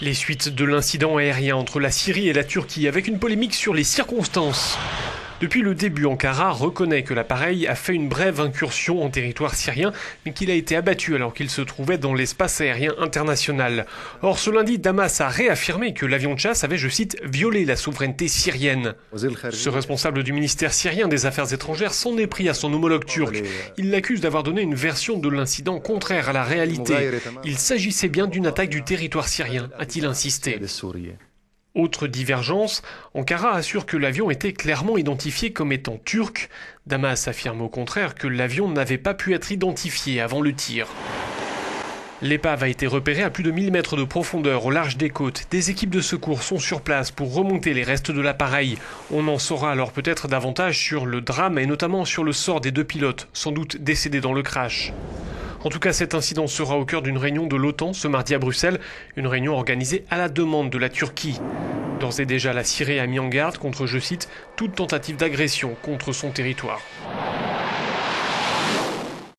Les suites de l'incident aérien entre la Syrie et la Turquie avec une polémique sur les circonstances. Depuis le début, Ankara reconnaît que l'appareil a fait une brève incursion en territoire syrien, mais qu'il a été abattu alors qu'il se trouvait dans l'espace aérien international. Or, ce lundi, Damas a réaffirmé que l'avion de chasse avait, je cite, violé la souveraineté syrienne. Ce responsable du ministère syrien des Affaires étrangères s'en est pris à son homologue turc. Il l'accuse d'avoir donné une version de l'incident contraire à la réalité. Il s'agissait bien d'une attaque du territoire syrien, a-t-il insisté. Autre divergence, Ankara assure que l'avion était clairement identifié comme étant turc. Damas affirme au contraire que l'avion n'avait pas pu être identifié avant le tir. L'épave a été repérée à plus de 1000 mètres de profondeur au large des côtes. Des équipes de secours sont sur place pour remonter les restes de l'appareil. On en saura alors peut-être davantage sur le drame et notamment sur le sort des 2 pilotes, sans doute décédés dans le crash. En tout cas, cet incident sera au cœur d'une réunion de l'OTAN ce mardi à Bruxelles, une réunion organisée à la demande de la Turquie. D'ores et déjà, la Syrie a mis en garde contre, je cite, toute tentative d'agression contre son territoire.